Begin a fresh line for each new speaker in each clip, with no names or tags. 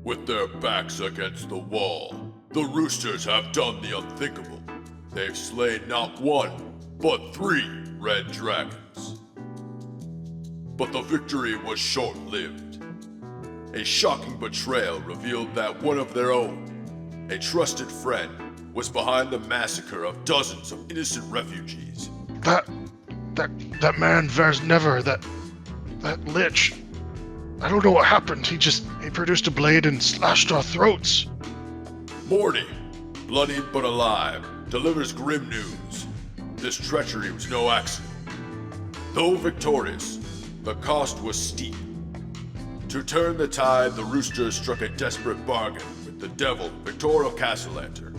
With their backs against the wall, the roosters have done the unthinkable. They've slain not one, but 3 red dragons. But the victory was short-lived. A shocking betrayal revealed that one of their own, a trusted friend, was behind the massacre of dozens of innocent refugees.
That man Vers Never, that lich. I don't know what happened. He produced a blade and slashed our throats.
Morty, bloodied but alive, delivers grim news. This treachery was no accident. Though victorious, the cost was steep. To turn the tide, the Roosters struck a desperate bargain with the devil, Victoria Castellanter,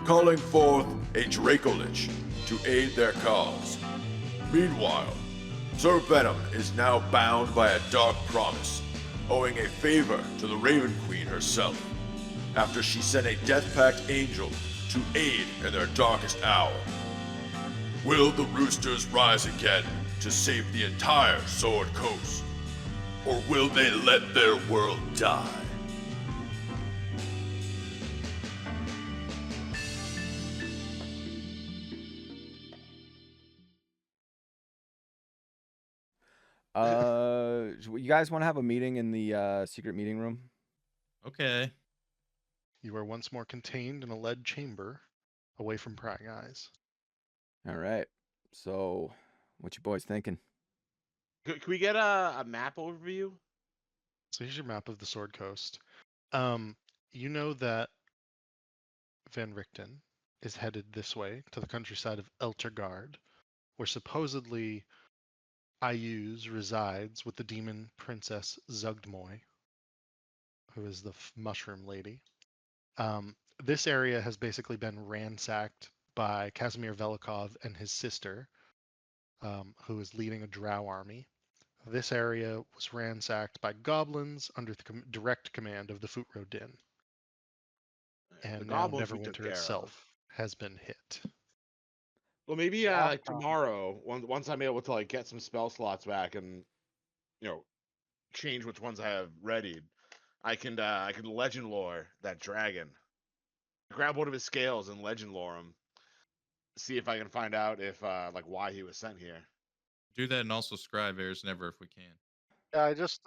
calling forth a Dracolich to aid their cause. Meanwhile, Sir Venom is now bound by a dark promise, owing a favor to the Raven Queen herself, after she sent a Death Pact angel to aid in their darkest hour. Will the Roosters rise again to save the entire Sword Coast? Or will they let their world die?
You guys want to have a meeting in the secret meeting room?
Okay.
You are once more contained in a lead chamber, away from prying eyes.
All right. So, what you boys thinking?
Can we get a map overview?
So here's your map of the Sword Coast. You know that Van Richten is headed this way to the countryside of Eltergard, where supposedly Ayuz resides with the demon princess Zugdmoy, who is the mushroom lady. This area has basically been ransacked by Casimir Velikov and his sister, who is leading a drow army. This area was ransacked by goblins under the direct command of the Futro Din. And now Neverwinter itself has been hit.
Well, maybe tomorrow, once I'm able to get some spell slots back and change which ones I have readied, I can legend lore that dragon. Grab one of his scales and legend lore him. See if I can find out if why he was sent here.
Do that and also scribe Vers Never if we can.
Yeah, I just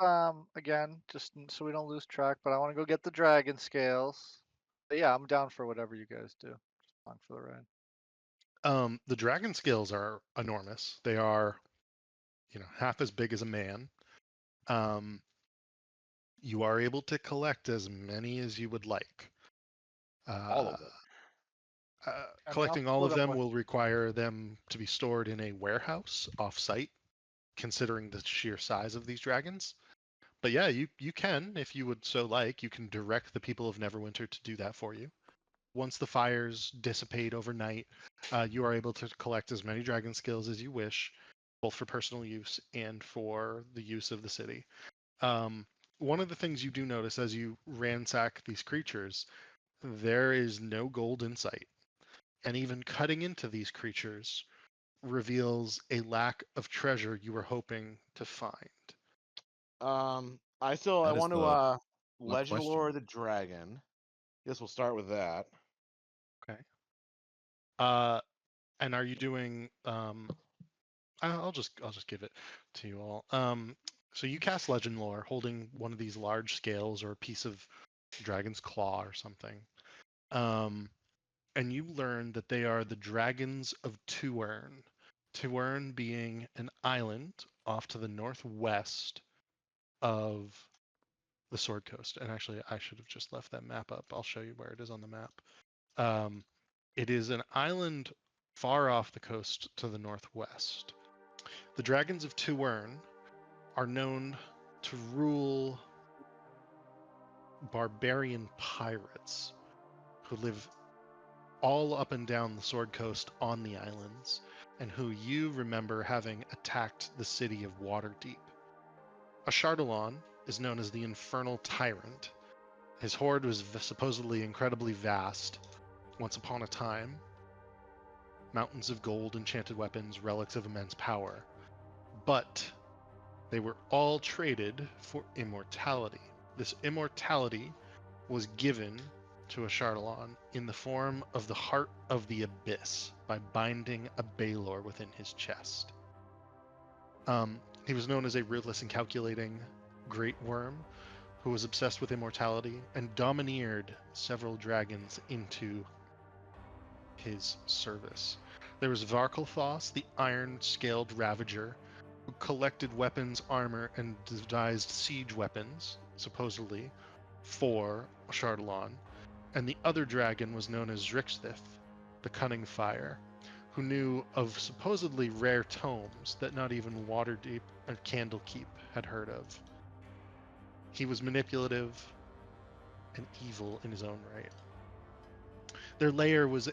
again, just so we don't lose track, but I want to go get the dragon scales. But yeah, I'm down for whatever you guys do. Just along for the ride.
The dragon scales are enormous. They are, half as big as a man. You are able to collect as many as you would like.
All of them.
Collecting all of them will require them to be stored in a warehouse off-site, considering the sheer size of these dragons. But yeah, you can, if you would so like, you can direct the people of Neverwinter to do that for you. Once the fires dissipate overnight, you are able to collect as many dragon skills as you wish, both for personal use and for the use of the city. One of the things you do notice as you ransack these creatures, there is no gold in sight. And even cutting into these creatures reveals a lack of treasure you were hoping to find.
I want to legend lore the dragon. Guess we'll start with that.
Okay. And are you doing? I'll just give it to you all. So you cast Legend Lore, holding one of these large scales or a piece of dragon's claw or something. And you learn that they are the dragons of Tuern. Tuern being an island off to the northwest of the Sword Coast. And actually, I should have just left that map up. I'll show you where it is on the map. It is an island far off the coast to the northwest. The dragons of Tuern are known to rule barbarian pirates who live all up and down the Sword Coast on the islands, and who you remember having attacked the city of Waterdeep. Ashardalon is known as the Infernal Tyrant. His horde was supposedly incredibly vast once upon a time. Mountains of gold, enchanted weapons, relics of immense power. But they were all traded for immortality. This immortality was given to a Chardalon in the form of the Heart of the Abyss by binding a Baelor within his chest. He was known as a ruthless and calculating great worm who was obsessed with immortality and domineered several dragons into his service. There was Varkelthos, the iron-scaled ravager, who collected weapons, armor, and devised siege weapons, supposedly, for Chardalon. And the other dragon was known as Zrixthith, the Cunning Fire, who knew of supposedly rare tomes that not even Waterdeep and Candlekeep had heard of. He was manipulative and evil in his own right. Their lair was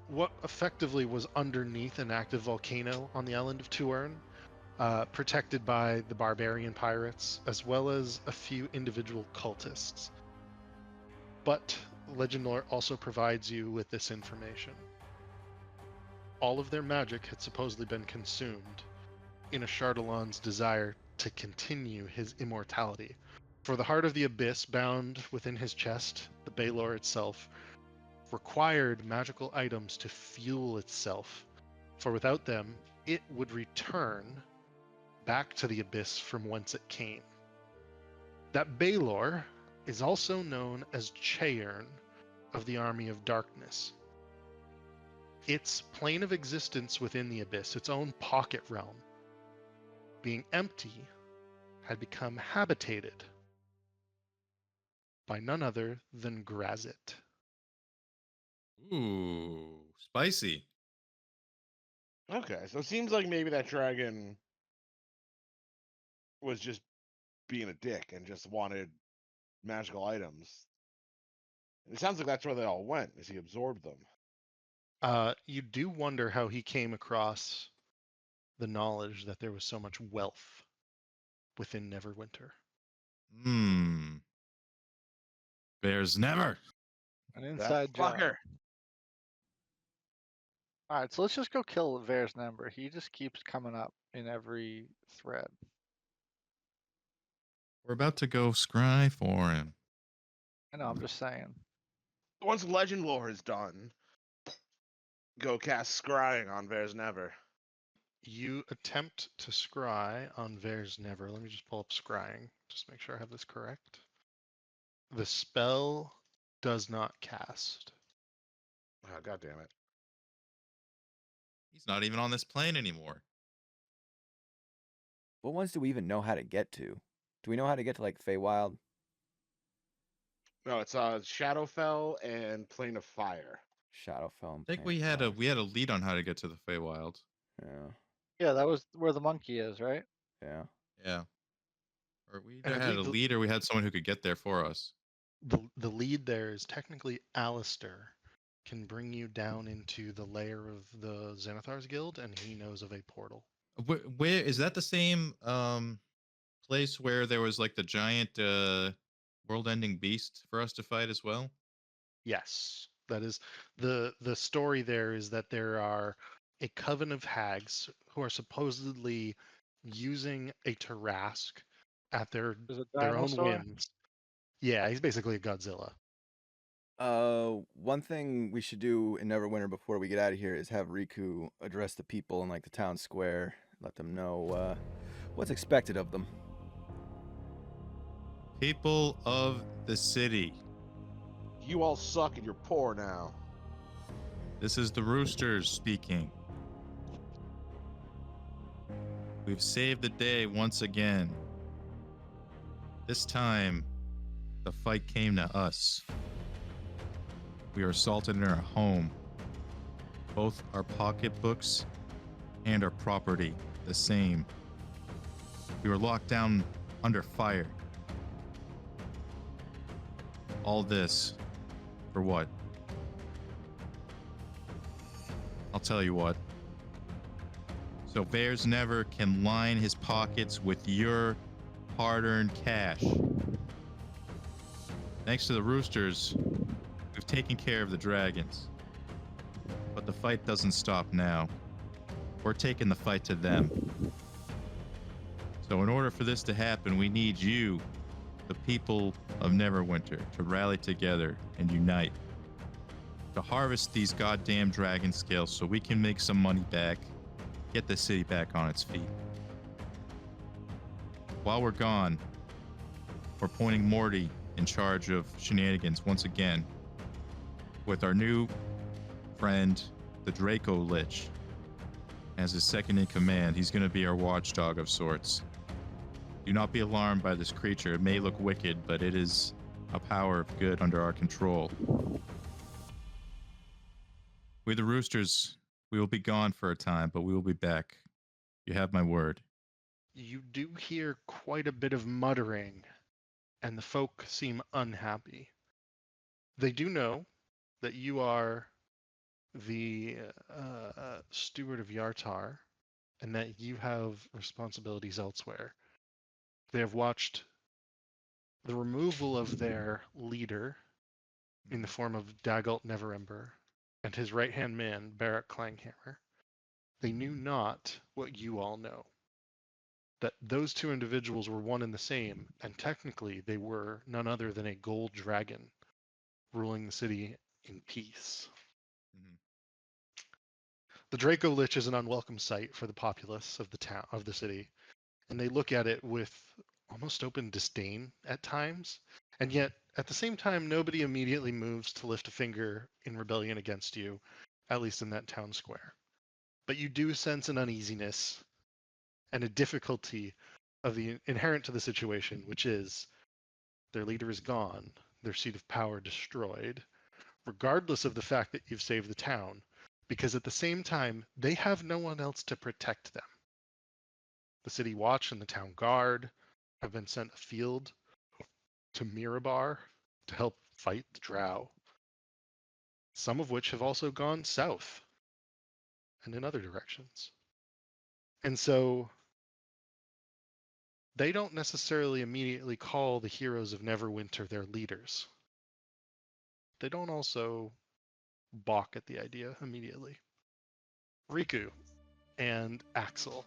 what effectively was underneath an active volcano on the island of Tuern, protected by the barbarian pirates, as well as a few individual cultists. But Legend Lore also provides you with this information. All of their magic had supposedly been consumed in a Chardalon's desire to continue his immortality. For the Heart of the Abyss bound within his chest, the Baelor itself required magical items to fuel itself, for without them, it would return back to the Abyss from whence it came. That Baelor is also known as Chayern of the Army of Darkness. Its plane of existence within the Abyss, its own pocket realm, being empty, had become habitated by none other than Grazit.
Ooh, spicy.
Okay, so it seems like maybe that dragon was just being a dick and just wanted magical items. It sounds like that's where they all went, as he absorbed them.
You do wonder how he came across the knowledge that there was so much wealth within Neverwinter.
Bears never.
An
That
inside job.
fucker.
All right, so let's just go kill Varys Nember. He just keeps coming up in every thread.
We're about to go scry for him.
I know, I'm just saying.
Once Legend Lore is done, go cast Scrying on Varys Never.
You attempt to scry on Varys Never. Let me just pull up scrying. Just make sure I have this correct. The spell does not cast.
Oh, God damn it.
He's not even on this plane anymore.
What ones do we even know how to get to? Do we know how to get to like Feywild?
No, it's Shadowfell and Plane of Fire.
Shadowfell.
I think we had a lead on how to get to the Feywild.
Yeah.
Yeah, that was where the monkey is, right?
Yeah.
Yeah. Or we
And
either
I
had a
believe the-
lead or we had someone who could get there for us.
The lead there is technically Alistair can bring you down into the lair of the Xanathar's Guild, and he knows of a portal.
Where is that the same place where there was like the giant world-ending beast for us to fight as well?
Yes, that is the story. There is that there are a coven of hags who are supposedly using a Tarask at their
There's a
own
dinosaur?
whims. Yeah, he's basically a Godzilla.
One thing we should do in Neverwinter before we get out of here is have Riku address the people in like the town square, let them know what's expected of them.
People of the city,
You all suck and you're poor now.
this is the Roosters speaking. We've saved the day once again. This time, the fight came to us. We were assaulted in our home. Both our pocketbooks and our property, the same. We were locked down under fire. All this, for what? I'll tell you what. So Bears Never can line his pockets with your hard-earned cash. Thanks to the Roosters, we've taken care of the dragons. But the fight doesn't stop now. We're taking the fight to them. So in order for this to happen, we need you the people of Neverwinter to rally together and unite to harvest these goddamn dragon scales so we can make some money back, get the city back on its feet. While we're gone, we're appointing Morty in charge of shenanigans once again with our new friend, the Draco Lich, as his second in command. He's going to be our watchdog of sorts. Do not be alarmed by this creature. It may look wicked, but it is a power of good under our control. We the Roosters, we will be gone for a time, but we will be back. You have my word.
You do hear quite a bit of muttering, and the folk seem unhappy. They do know that you are the steward of Yartar, and that you have responsibilities elsewhere. They have watched the removal of their leader in the form of Dagult Neverember and his right-hand man, Barrack Clanghammer. They knew not what you all know. That those two individuals were one and the same, and technically they were none other than a gold dragon ruling the city in peace.
Mhm.
The Draco Lich is an unwelcome sight for the populace of the town of the city, and they look at it with almost open disdain at times, and yet at the same time nobody immediately moves to lift a finger in rebellion against you, at least in that town square. But you do sense an uneasiness and a difficulty of the inherent to the situation, which is their leader is gone, their seat of power destroyed, regardless of the fact that you've saved the town, because at the same time, they have no one else to protect them. The city watch and the town guard have been sent afield to Mirabar to help fight the drow, some of which have also gone south and in other directions. And so they don't necessarily immediately call the heroes of Neverwinter their leaders. They don't also balk at the idea immediately. Riku and Axel,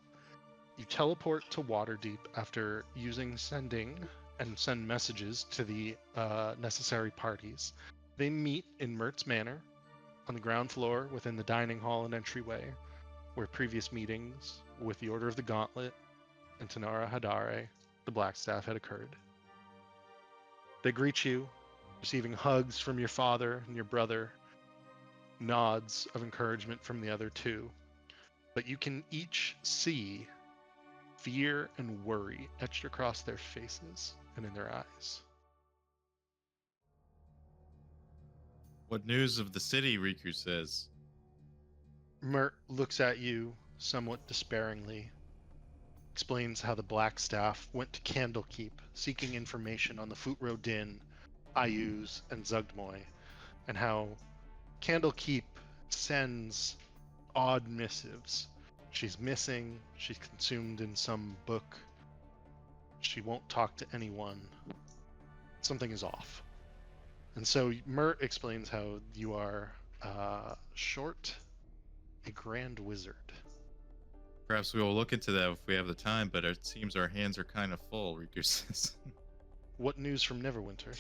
you teleport to Waterdeep after using sending and send messages to the necessary parties. They meet in Mertz Manor on the ground floor within the dining hall and entryway, where previous meetings with the Order of the Gauntlet and Tanara Hadare, the Blackstaff, had occurred. They greet you, receiving hugs from your father and your brother, nods of encouragement from the other two, but you can each see fear and worry etched across their faces and in their eyes.
What news of the city, Riku says.
Mert looks at you somewhat despairingly, explains how the Blackstaff went to Candlekeep seeking information on the Futro Din, Ayuz, and Zugdmoy, and how Candlekeep sends odd missives. She's missing, she's consumed in some book, she won't talk to anyone. Something is off. And so Mert explains how you are Short, a grand wizard.
Perhaps we will look into that if we have the time, but it seems our hands are kind of full, Riku says.
What news from Neverwinter?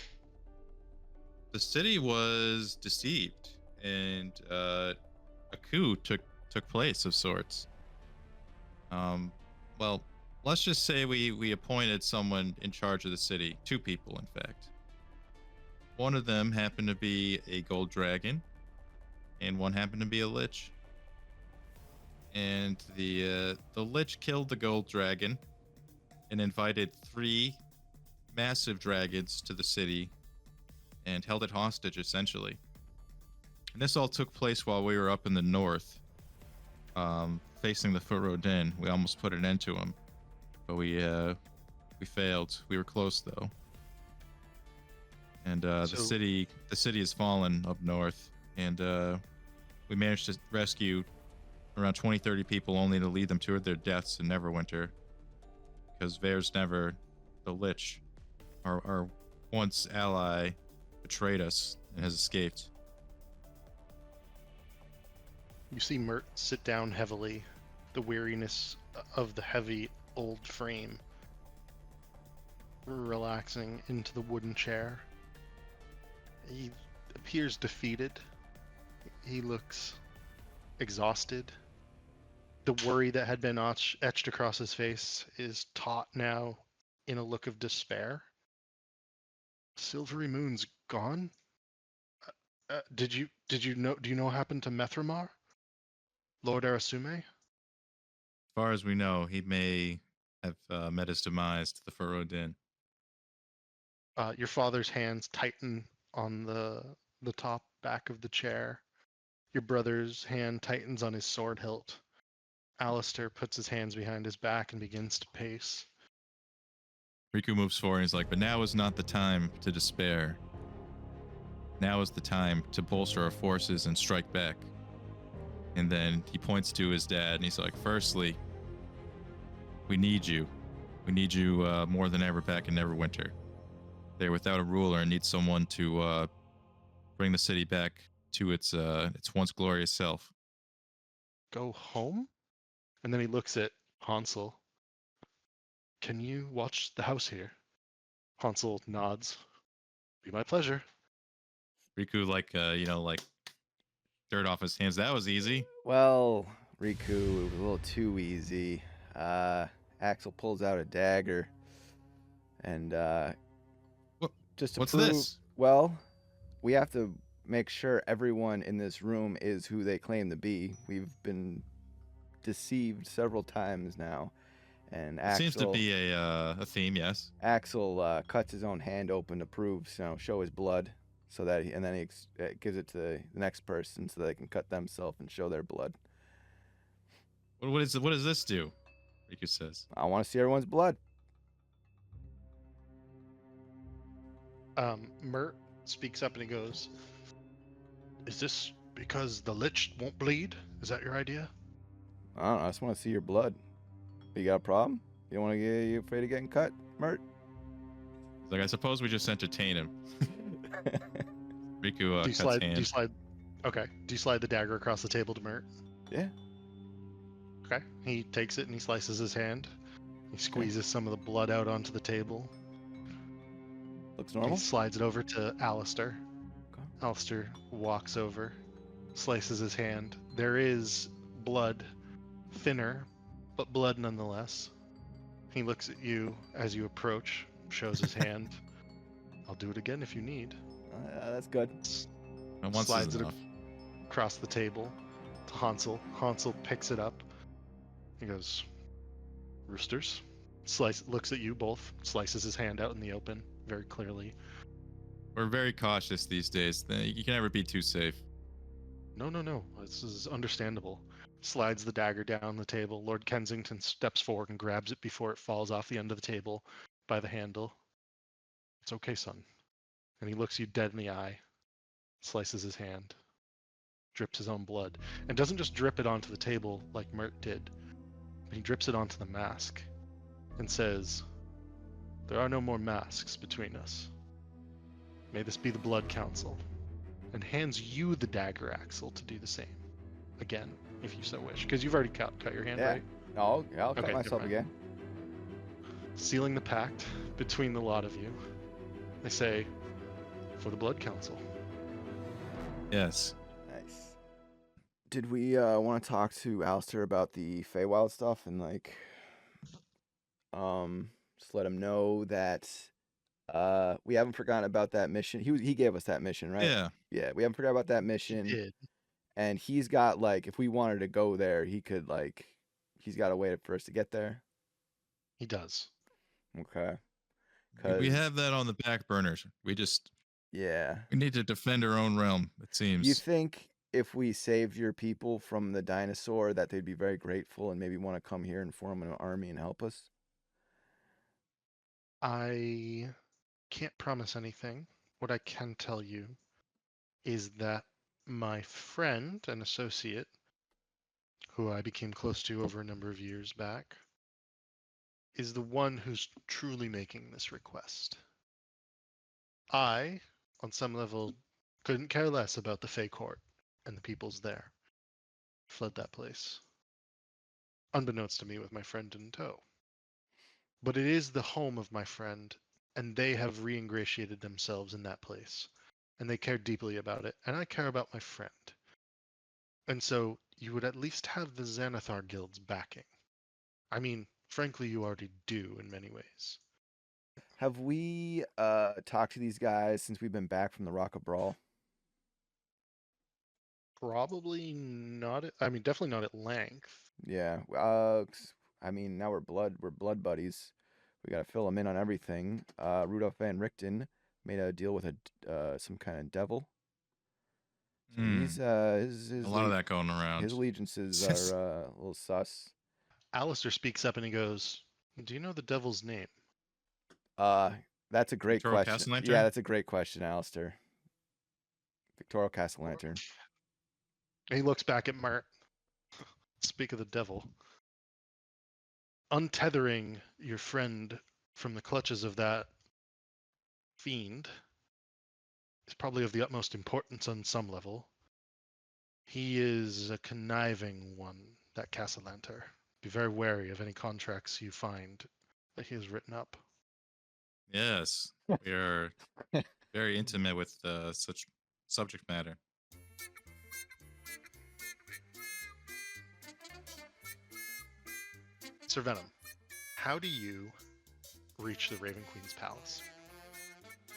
The city was deceived, and a coup took place of sorts. Well, let's just say we appointed someone in charge of the city. 2 people, in fact. One of them happened to be a gold dragon, and one happened to be a lich. And the lich killed the gold dragon and invited 3 massive dragons to the city and held it hostage, essentially. And this all took place while we were up in the north, facing the Futro Din. We almost put an end to him, but we failed. We were close though. And the city has fallen up north, and we managed to rescue around 20-30 people, only to lead them to their deaths in Neverwinter, because Vares Never, the Lich, our once ally, betrayed us and has escaped.
You see Mert sit down heavily, the weariness of the heavy old frame. relaxing into the wooden chair. He appears defeated. He looks exhausted. The worry that had been etched across his face is taught now in a look of despair. Silvery Moon's gone? Do you know what happened to Methramar? Lord Arasume?
As far as we know, he may have met his demise to the Furrowed Inn.
Your father's hands tighten on the top back of the chair. Your brother's hand tightens on his sword hilt. Alistair puts his hands behind his back and begins to pace.
Riku moves forward and he's like, but now is not the time to despair. Now is the time to bolster our forces and strike back. And then he points to his dad and he's like, firstly, we need you. We need you more than ever back in Neverwinter. They're without a ruler and need someone to bring the city back to its once glorious self.
Go home? And then he looks at Hansel. Can you watch the house here? Hansel nods. Be my pleasure.
Riku, like dirt off his hands. That was easy.
Well, Riku, it was a little too easy. Axel pulls out a dagger, and just to
What's
prove,
this?
well, we have to make sure everyone in this room is who they claim to be. We've been deceived several times now, and
It
Axel
seems to be a theme, yes.
Axel cuts his own hand open to prove, show his blood, so that, and then he gives it to the next person so they can cut themselves and show their blood.
What does this do? Riku says.
I want to see everyone's blood.
Mert speaks up and he goes, is this because the lich won't bleed? Is that your idea?
I don't know. I just want to see your blood. You got a problem? You don't want to get you afraid of getting cut, Mert?
He's like, I suppose we just entertain him. Riku
Do you
cuts hand.
slide the dagger across the table to Mert?
Yeah.
Okay. He takes it and he slices his hand. He squeezes some of the blood out onto the table.
Looks normal.
He slides it over to Alistair.
Okay.
Alistair walks over, slices his hand. There is blood, thinner, but blood nonetheless. He looks at you as you approach, shows his hand. I'll do it again if you need.
That's good.
And once
Slides
is
it
enough.
across the table to Hansel. Hansel picks it up. He goes, roosters. Looks at you both, slices his hand out in the open very clearly.
We're very cautious these days. You can never be too safe.
No. This is understandable. Slides the dagger down the table. Lord Kensington steps forward and grabs it before it falls off the end of the table by the handle. It's okay, son. And he looks you dead in the eye, slices his hand, drips his own blood, and doesn't just drip it onto the table like Mert did, but he drips it onto the mask and says, there are no more masks between us. May this be the Blood Council. And hands you the dagger, Axel, to do the same. Again, if you so wish. Because you've already cut your hand,
Yeah.
right?
I'll cut
Okay,
myself
never
again.
Sealing the pact between the lot of you. They say, for the Blood Council.
Yes.
Nice. Did we want to talk to Alistair about the Feywild stuff and just let him know that we haven't forgotten about that mission. He gave us that mission, right?
Yeah.
We haven't forgotten about that
He
mission.
did.
And he's got if we wanted to go there, he could he's got to wait for us to get there.
He does.
Okay.
We have that on the back burners. We need to defend our own realm, it seems.
You think if we saved your people from the dinosaur that they'd be very grateful and maybe want to come here and form an army and help us?
I can't promise anything. What I can tell you is that my friend and associate, who I became close to over a number of years back, is the one who's truly making this request. I, on some level, couldn't care less about the Fey Court and the peoples there. Fled that place. Unbeknownst to me with my friend in tow. But it is the home of my friend and they have re-ingratiated themselves in that place, and they care deeply about it, and I care about my friend. And so you would at least have the Xanathar guild's backing. I mean, frankly, you already do in many ways.
Have we talked to these guys since we've been back from the Rock of Brawl?
Probably not. I mean, definitely not at length.
Yeah. I mean, now we're blood buddies. We gotta fill them in on everything. Rudolf van Richten made a deal with some kind of devil. So he's his
a lot of that going around.
his allegiances are a little sus.
Alistair speaks up and he goes, "Do you know the devil's name?"
That's a great
Victoria
question.
Castlelantern?
Yeah, that's a great question, Alistair. Victoria Castlelantern.
And he looks back at Mart. Speak of the devil. Untethering your friend from the clutches of that fiend is probably of the utmost importance on some level. He is a conniving one, that Castlelantern. Be very wary of any contracts you find that he has written up.
Yes, we are very intimate with such subject matter.
Sir Venom, how do you reach the Raven Queen's palace?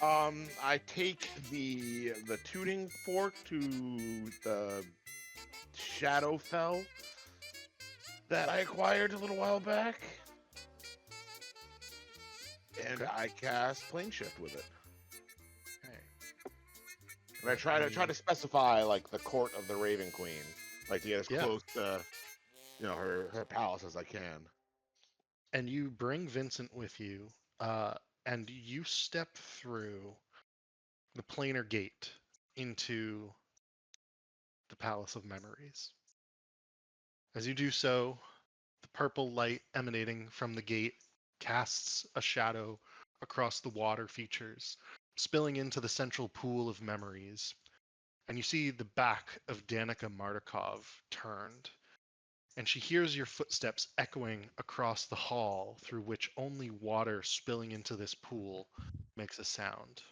I take the tuning fork to the Shadowfell that I acquired a little while back, and
Okay.
I cast Plane Shift with it.
Okay.
And I try to specify like the court of the Raven Queen, like to get as
Yeah.
close to her palace as I can.
And you bring Vincent with you, and you step through the planar gate into the Palace of Memories. As you do so, the purple light emanating from the gate casts a shadow across the water features, spilling into the central pool of memories. And you see the back of Danica Martikov turned, and she hears your footsteps echoing across the hall through which only water spilling into this pool makes a sound.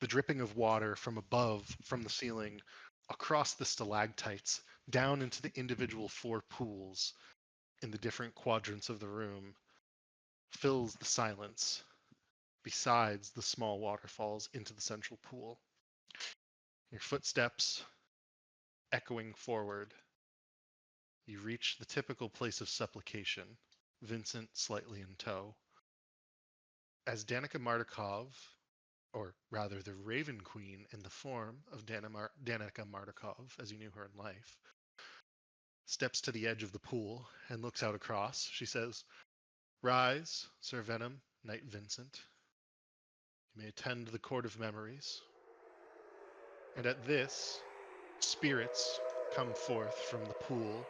The dripping of water from above, from the ceiling, across the stalactites, down into the individual 4 pools in the different quadrants of the room, fills the silence besides the small waterfalls into the central pool. Your footsteps echoing forward, you reach the typical place of supplication, Vincent slightly in tow. As Danica Martikov, or rather the Raven Queen in the form of Danica Martikov, as you knew her in life, steps to the edge of the pool and looks out across. She says, "Rise, Sir Venom, Knight Vincent. You may attend the Court of Memories." And at this, spirits come forth from the pool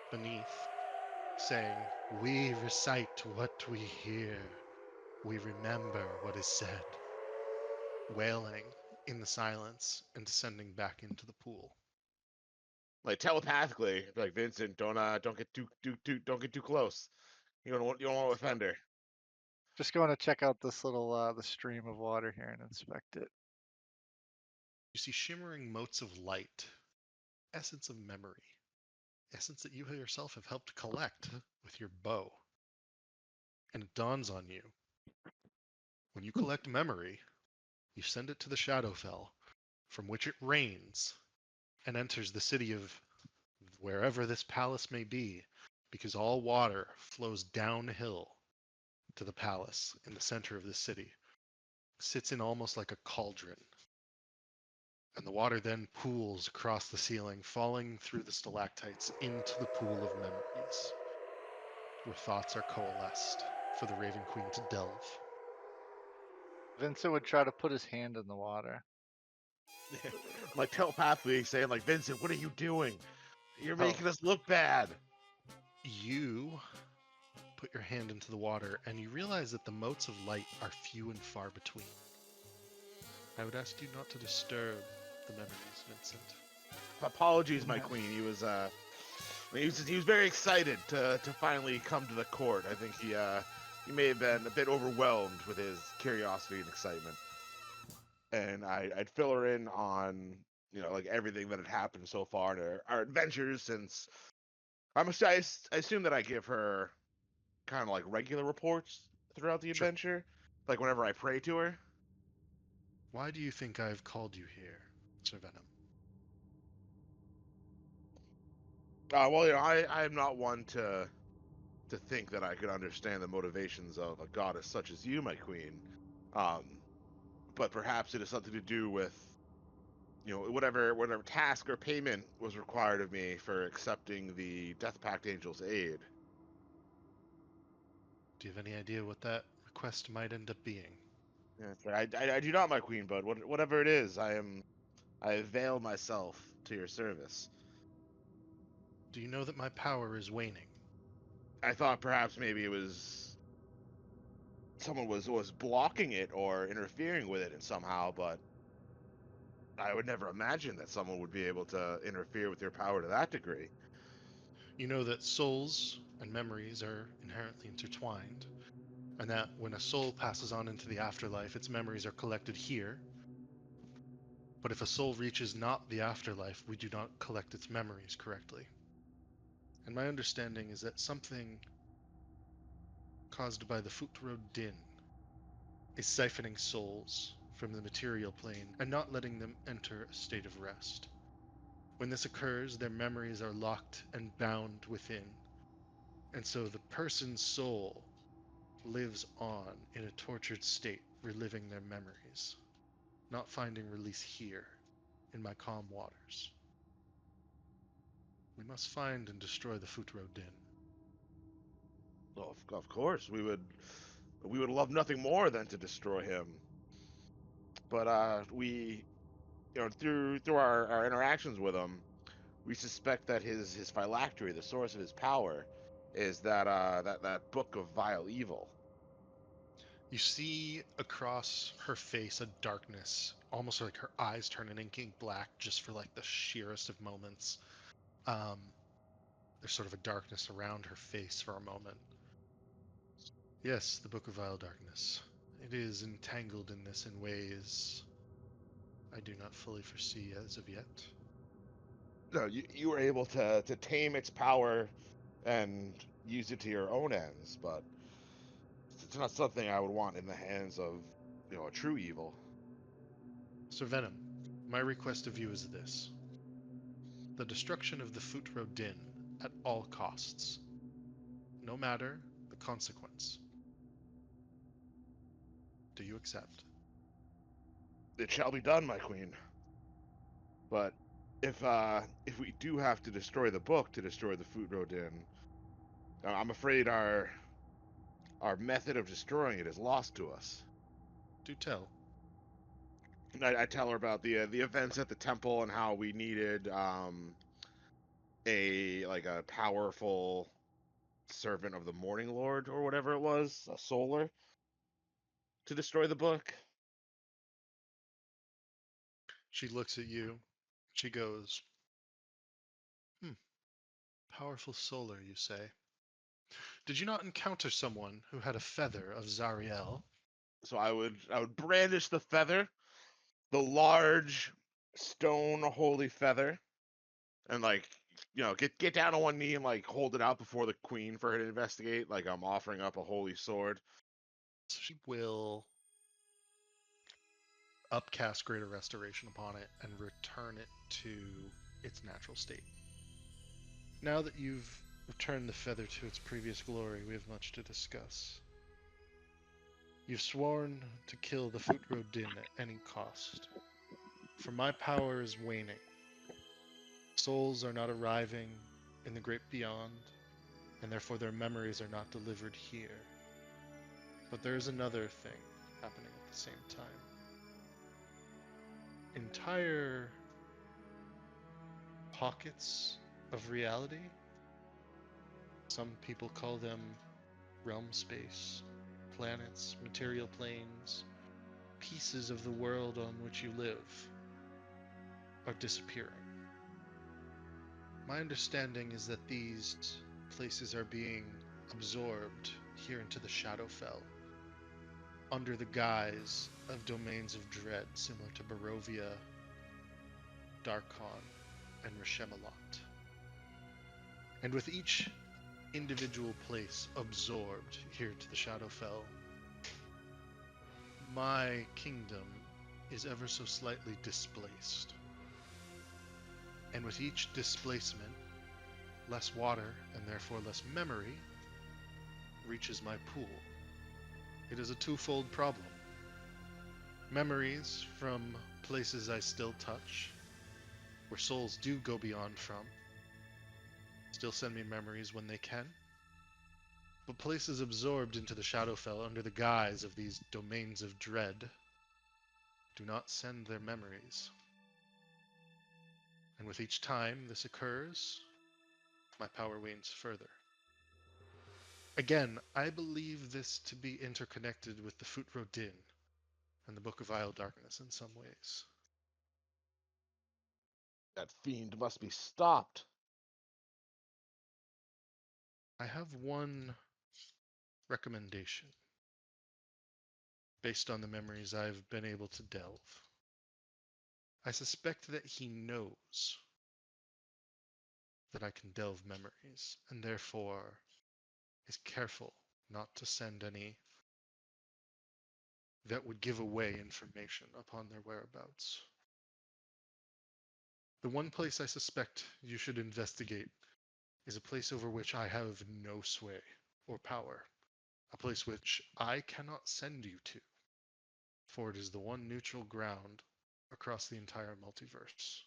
beneath, saying, "We recite what we hear. We remember what is said," wailing in the silence and descending back into the pool.
Like telepathically, like Vincent, don't get too close. You don't want to offend her.
Just going to check out this little the stream of water here and inspect it.
You see shimmering motes of light, essence of memory, essence that you yourself have helped collect with your bow. And it dawns on you, when you collect memory, you send it to the Shadowfell, from which it rains and enters the city of wherever this palace may be, because all water flows downhill to the palace in the center of the city, sits in almost like a cauldron. And the water then pools across the ceiling, falling through the stalactites into the pool of memories, where thoughts are coalesced for the Raven Queen to delve.
Vincent would try to put his hand in the water.
Like telepathically saying, like, Vincent, what are you doing? You're
Oh.
making us look bad.
You put your hand into the water and you realize that the motes of light are few and far between. I would ask you not to disturb the memories, Vincent.
Apologies, my queen. He was very excited to finally come to the court. I think he he may have been a bit overwhelmed with his curiosity and excitement. And I'd fill her in on, like everything that had happened so far in our adventures since I assume that I give her kind of like regular reports throughout the
Sure.
adventure, like whenever I pray to her.
Why do you think I've called you here, Sir Venom?
Well, I'm not one to think that I could understand the motivations of a goddess such as you, my queen. Um, but perhaps it is something to do with, whatever task or payment was required of me for accepting the Death Pact Angel's aid.
Do you have any idea what that request might end up being?
Yeah, that's right. I do not, my queen, but whatever it is, I avail myself to your service.
Do you know that my power is waning?
I thought perhaps maybe it was someone was blocking it or interfering with it in somehow, but I would never imagine that someone would be able to interfere with your power to that degree.
You know that souls and memories are inherently intertwined, and that when a soul passes on into the afterlife, its memories are collected here. But if a soul reaches not the afterlife, we do not collect its memories correctly. And my understanding is that something caused by the Futro Din is siphoning souls from the material plane and not letting them enter a state of rest. When this occurs, their memories are locked and bound within, and so the person's soul lives on in a tortured state, reliving their memories, not finding release here in my calm waters. We must find and destroy the Futro Din.
Well, of course, we would love nothing more than to destroy him. But we, through our interactions with him, we suspect that his phylactery, the source of his power, is that book of vile evil.
You see across her face a darkness, almost like her eyes turn an inky black just for like the sheerest of moments. Um, there's sort of a darkness around her face for a moment. Yes, the Book of Vile Darkness. It is entangled in this in ways I do not fully foresee as of yet.
No, you were able to tame its power and use it to your own ends, but it's not something I would want in the hands of, a true evil.
Sir Venom, my request of you is this. The destruction of the Futro Din at all costs, no matter the consequence. Do you accept?
It shall be done, my queen. But if we do have to destroy the book to destroy the Futro Din, I'm afraid our method of destroying it is lost to us.
Do tell.
I tell her about the events at the temple and how we needed a powerful servant of the Morning Lord or whatever it was, a solar, to destroy the book.
She looks at you. She goes, powerful solar, you say? Did you not encounter someone who had a feather of Zariel?
So I would brandish the feather, the large stone holy feather, and get down on one knee and like hold it out before the queen for her to investigate, like I'm offering up a holy sword.
She will upcast Greater Restoration upon it and return it to its natural state. Now that you've returned the feather to its previous glory, we have much to discuss. You've sworn to kill the Futro Din at any cost. For my power is waning. Souls are not arriving in the great beyond, and therefore their memories are not delivered here. But there is another thing happening at the same time. Entire pockets of reality, some people call them realm space, planets, material planes, pieces of the world on which you live, are disappearing. My understanding is that these places are being absorbed here into the Shadowfell under the guise of domains of dread similar to Barovia, Darkon, and Reshemalot. And with each individual place absorbed here to the Shadowfell, my kingdom is ever so slightly displaced. And with each displacement, less water and therefore less memory reaches my pool. It is a twofold problem. Memories from places I still touch, where souls do go beyond from, still send me memories when they can. But places absorbed into the Shadowfell under the guise of these domains of dread do not send their memories. And with each time this occurs, my power wanes further. Again, I believe this to be interconnected with the Fut Rodin and the Book of Isle Darkness in some ways.
That fiend must be stopped.
I have one recommendation based on the memories I've been able to delve. I suspect that he knows that I can delve memories, and therefore is careful not to send any that would give away information upon their whereabouts. The one place I suspect you should investigate is a place over which I have no sway or power, a place which I cannot send you to, for it is the one neutral ground across the entire multiverse.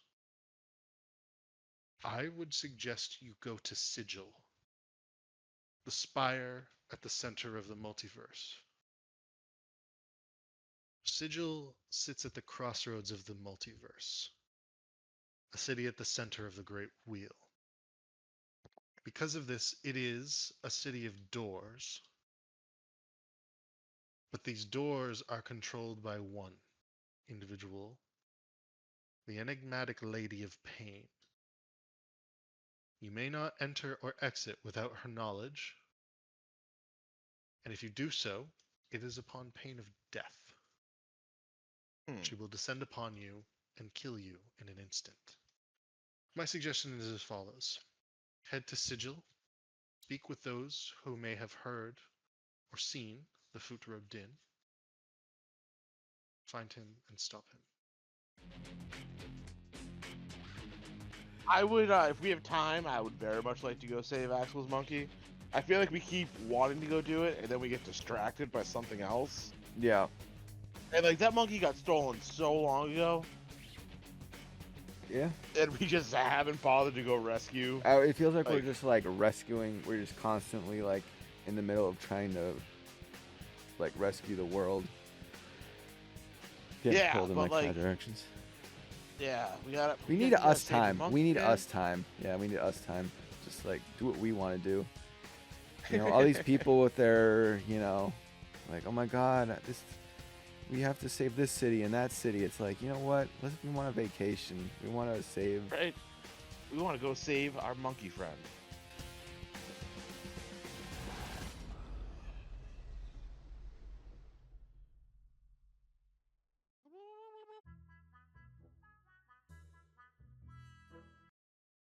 I would suggest you go to Sigil, the spire at the center of the multiverse. Sigil sits at the crossroads of the multiverse, a city at the center of the Great Wheel. Because of this, it is a city of doors, but these doors are controlled by one individual, the enigmatic Lady of Pain. You may not enter or exit without her knowledge, and if you do so, it is upon pain of death. She will descend upon you and kill you in an instant. My suggestion is as follows. Head to Sigil, speak with those who may have heard or seen the Fut Rodin, find him and stop him.
I would, if we have time, I would very much like to go save Axel's monkey. I feel like we keep wanting to go do it, and then we get distracted by something else.
Yeah.
And like that monkey got stolen so long ago,
Yeah.
and we just haven't bothered to go rescue.
It feels like we're
Like-
just like rescuing. We're just constantly like in the middle of trying to like rescue the world. Getting
Yeah,
pulled in
but,
like
like,
5 directions.
Yeah, we gotta.
We need
gotta
us
save the
time.
monkey,
We need
man.
us time. Yeah, we need us time. Just like do what we want to do. You know, all these people with their, you know, like, oh my God, we have to save this city and that city. It's like, you know what? We want a vacation. We want to save.
Right. We want to go save our monkey friend.